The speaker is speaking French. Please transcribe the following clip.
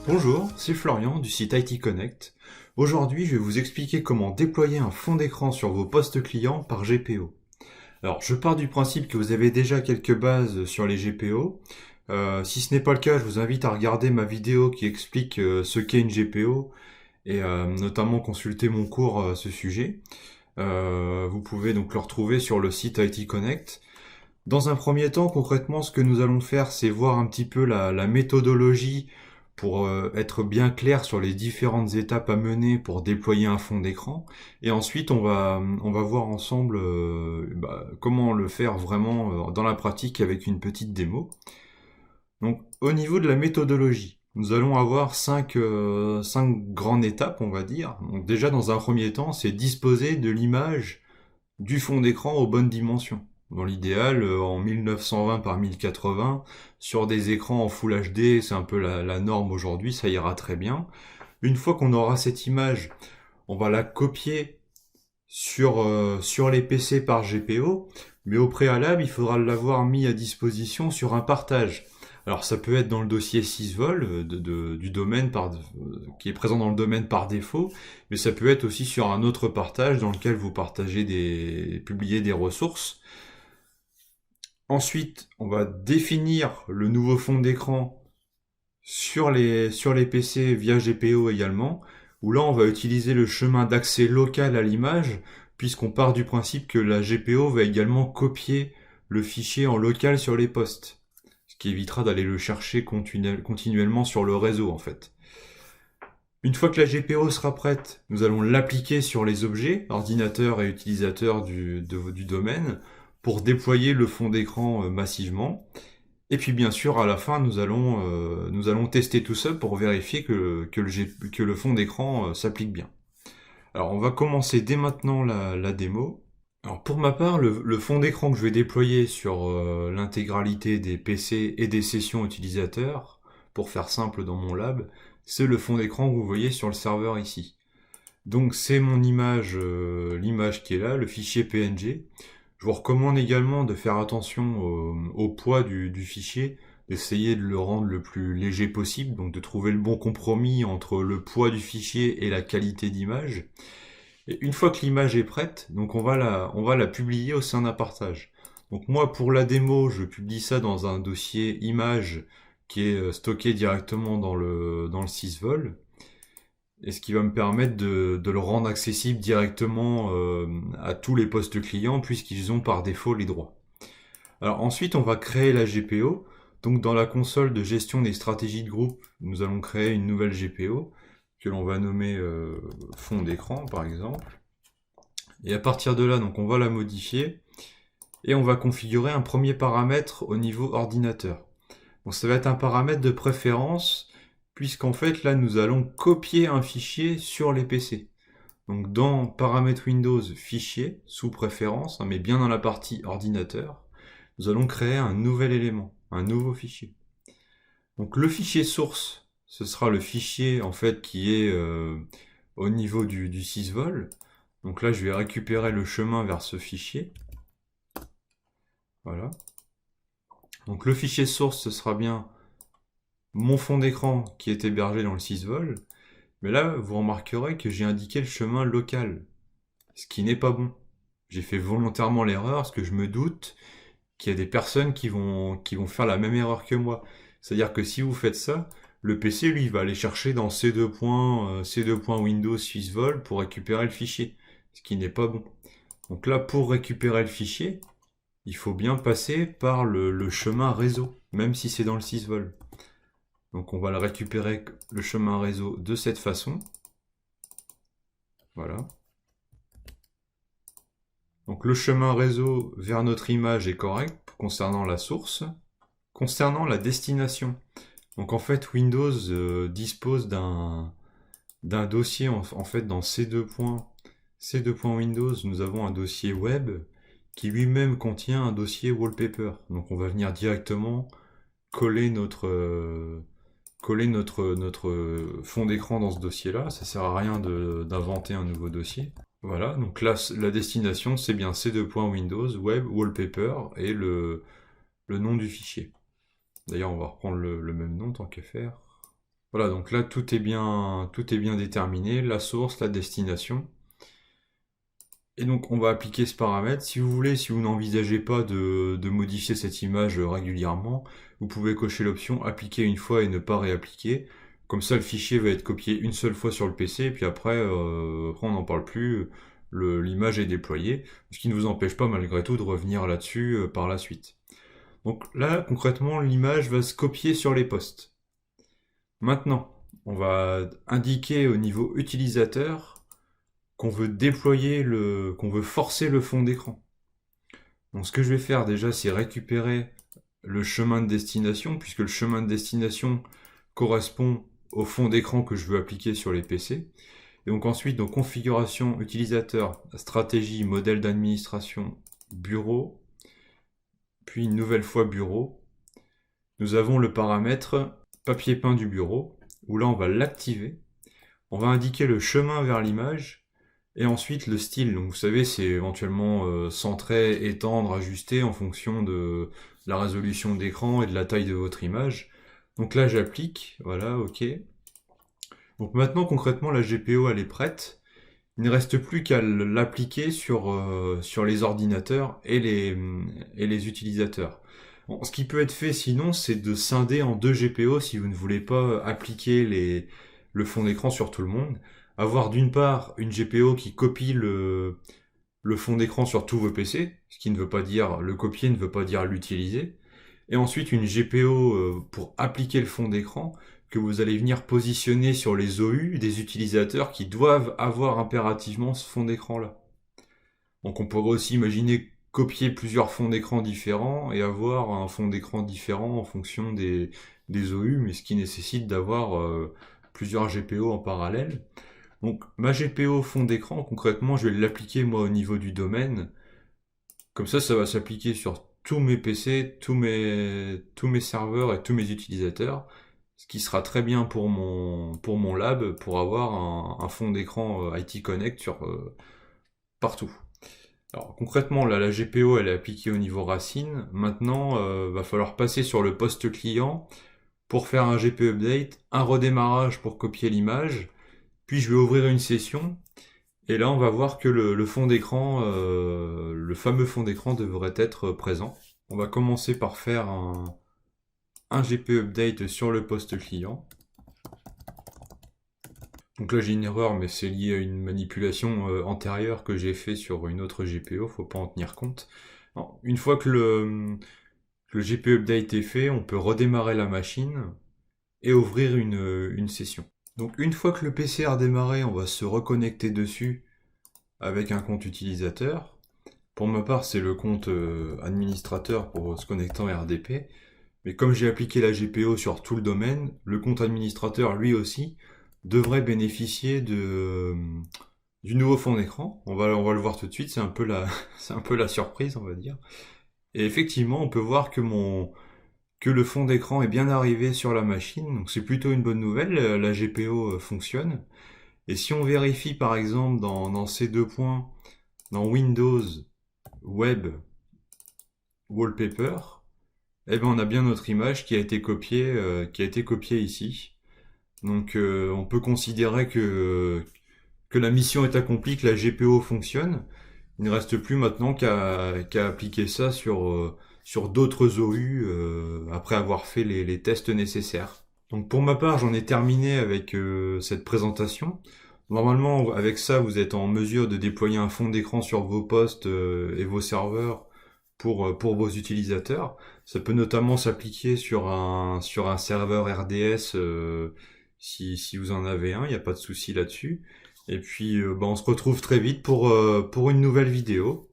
Bonjour, c'est Florian du site IT Connect. Aujourd'hui, je vais vous expliquer comment déployer un fond d'écran sur vos postes clients par GPO. Alors, je pars du principe que vous avez déjà quelques bases sur les GPO. Si ce n'est pas le cas, je vous invite à regarder ma vidéo qui explique ce qu'est une GPO et notamment consulter mon cours à ce sujet. Vous pouvez donc le retrouver sur le site IT Connect. Dans un premier temps, concrètement, ce que nous allons faire, c'est voir un petit peu la méthodologie pour être bien clair sur les différentes étapes à mener pour déployer un fond d'écran. Et ensuite, on va voir ensemble comment le faire vraiment dans la pratique avec une petite démo. Donc, au niveau de la méthodologie, nous allons avoir cinq grandes étapes, on va dire. Donc, déjà, dans un premier temps, c'est disposer de l'image du fond d'écran aux bonnes dimensions. Dans l'idéal, en 1920 par 1080, sur des écrans en Full HD, c'est un peu la norme aujourd'hui, ça ira très bien. Une fois qu'on aura cette image, on va la copier sur les PC par GPO, mais au préalable, il faudra l'avoir mis à disposition sur un partage. Alors ça peut être dans le dossier sysvol du domaine qui est présent dans le domaine par défaut, mais ça peut être aussi sur un autre partage dans lequel vous publiez des ressources. Ensuite, on va définir le nouveau fond d'écran sur les PC via GPO également, où là on va utiliser le chemin d'accès local à l'image, puisqu'on part du principe que la GPO va également copier le fichier en local sur les postes, ce qui évitera d'aller le chercher continuellement sur le réseau en fait. Une fois que la GPO sera prête, nous allons l'appliquer sur les objets, ordinateurs et utilisateurs du domaine, pour déployer le fond d'écran massivement. Et puis bien sûr, à la fin, nous allons tester tout ça pour vérifier que le fond d'écran s'applique bien. Alors on va commencer dès maintenant la démo. Alors pour ma part, le fond d'écran que je vais déployer sur l'intégralité des PC et des sessions utilisateurs, pour faire simple dans mon lab, c'est le fond d'écran que vous voyez sur le serveur ici. Donc c'est mon image, l'image qui est là, le fichier PNG. Je vous recommande également de faire attention au poids du fichier, d'essayer de le rendre le plus léger possible, donc de trouver le bon compromis entre le poids du fichier et la qualité d'image. Et une fois que l'image est prête, donc on va la publier au sein d'un partage. Donc moi pour la démo, je publie ça dans un dossier image qui est stocké directement dans le sysvol, et ce qui va me permettre de le rendre accessible directement à tous les postes clients puisqu'ils ont par défaut les droits. Alors ensuite, on va créer la GPO. Donc dans la console de gestion des stratégies de groupe, nous allons créer une nouvelle GPO que l'on va nommer fond d'écran par exemple. Et à partir de là, donc on va la modifier et on va configurer un premier paramètre au niveau ordinateur. Donc ça va être un paramètre de préférence puisqu'en fait là nous allons copier un fichier sur les PC. Donc dans paramètres Windows fichier, sous préférence, mais bien dans la partie ordinateur, nous allons créer un nouvel élément, un nouveau fichier. Donc le fichier source, ce sera le fichier en fait qui est au niveau du sysvol. Donc là je vais récupérer le chemin vers ce fichier. Voilà. Donc le fichier source, ce sera bien mon fond d'écran qui est hébergé dans le sysvol. Mais là, vous remarquerez que j'ai indiqué le chemin local, ce qui n'est pas bon. J'ai fait volontairement l'erreur parce que je me doute qu'il y a des personnes qui vont faire la même erreur que moi. C'est-à-dire que si vous faites ça, le PC, lui, va aller chercher dans C2 Windows sysvol pour récupérer le fichier, ce qui n'est pas bon. Donc là, pour récupérer le fichier, il faut bien passer par le chemin réseau, même si c'est dans le sysvol. Donc on va le récupérer le chemin réseau de cette façon. Voilà. Donc le chemin réseau vers notre image est correct concernant la source. Concernant la destination, donc en fait Windows dispose d'un dossier en fait dans C2 Windows, nous avons un dossier web qui lui-même contient un dossier wallpaper. Donc on va venir directement coller notre fond d'écran dans ce dossier-là. Ça sert à rien d'inventer un nouveau dossier. Voilà, donc là, la destination, c'est bien C2.Windows, Web, Wallpaper, et le nom du fichier. D'ailleurs, on va reprendre le même nom, tant qu'à faire. Voilà, donc là tout est bien déterminé, la source, la destination. Et donc on va appliquer ce paramètre. Si vous voulez, si vous n'envisagez pas de modifier cette image régulièrement, vous pouvez cocher l'option appliquer une fois et ne pas réappliquer. Comme ça, le fichier va être copié une seule fois sur le PC, et puis après on n'en parle plus, l'image est déployée, ce qui ne vous empêche pas malgré tout de revenir là-dessus par la suite. Donc là, concrètement, l'image va se copier sur les postes. Maintenant, on va indiquer au niveau utilisateur qu'on veut qu'on veut forcer le fond d'écran. Donc ce que je vais faire déjà, c'est récupérer le chemin de destination, puisque le chemin de destination correspond au fond d'écran que je veux appliquer sur les PC. Et donc ensuite, dans configuration utilisateur, stratégie, modèle d'administration, bureau, puis une nouvelle fois bureau, nous avons le paramètre papier peint du bureau, où là on va l'activer. On va indiquer le chemin vers l'image, et ensuite le style. Donc vous savez, c'est éventuellement centrer, étendre, ajuster en fonction de la résolution d'écran et de la taille de votre image. Donc là j'applique, voilà, ok. Donc maintenant concrètement la GPO elle est prête. Il ne reste plus qu'à l'appliquer sur les ordinateurs et les utilisateurs. Bon, ce qui peut être fait sinon, c'est de scinder en deux GPO si vous ne voulez pas appliquer le fond d'écran sur tout le monde. Avoir d'une part une GPO qui copie le fond d'écran sur tous vos PC, ce qui ne veut pas dire le copier ne veut pas dire l'utiliser, et ensuite une GPO pour appliquer le fond d'écran que vous allez venir positionner sur les OU des utilisateurs qui doivent avoir impérativement ce fond d'écran là. Donc on pourrait aussi imaginer copier plusieurs fonds d'écran différents et avoir un fond d'écran différent en fonction des OU, mais ce qui nécessite d'avoir plusieurs GPO en parallèle. Donc ma GPO fond d'écran, concrètement, je vais l'appliquer moi au niveau du domaine. Comme ça va s'appliquer sur tous mes PC, tous mes serveurs et tous mes utilisateurs. Ce qui sera très bien pour mon lab, pour avoir un fond d'écran IT Connect partout. Alors concrètement, là, la GPO, elle est appliquée au niveau racine. Maintenant, va falloir passer sur le poste client pour faire un GPU update, un redémarrage pour copier l'image, puis je vais ouvrir une session, et là on va voir que le fond d'écran, le fameux fond d'écran devrait être présent. On va commencer par faire un GPU update sur le poste client. Donc là j'ai une erreur, mais c'est lié à une manipulation antérieure que j'ai fait sur une autre GPO, faut pas en tenir compte. Alors, une fois que le GPU update est fait, on peut redémarrer la machine et ouvrir une session. Donc une fois que le PC a redémarré, on va se reconnecter dessus avec un compte utilisateur. Pour ma part, c'est le compte administrateur pour se connecter en RDP. Mais comme j'ai appliqué la GPO sur tout le domaine, le compte administrateur lui aussi devrait bénéficier du nouveau fond d'écran. On va le voir tout de suite, c'est un peu c'est un peu la surprise, on va dire. Et effectivement, on peut voir que le fond d'écran est bien arrivé sur la machine, donc c'est plutôt une bonne nouvelle, la GPO fonctionne. Et si on vérifie par exemple dans ces deux points, dans Windows, Web, Wallpaper, eh ben on a bien notre image qui a été copiée ici. Donc on peut considérer que la mission est accomplie, que la GPO fonctionne. Il ne reste plus maintenant qu'à appliquer ça sur d'autres OU après avoir fait les tests nécessaires. Donc pour ma part, j'en ai terminé avec cette présentation. Normalement, avec ça, vous êtes en mesure de déployer un fond d'écran sur vos postes et vos serveurs pour vos utilisateurs. Ça peut notamment s'appliquer sur un serveur RDS si vous en avez un, il n'y a pas de souci là-dessus. Et puis, on se retrouve très vite pour une nouvelle vidéo.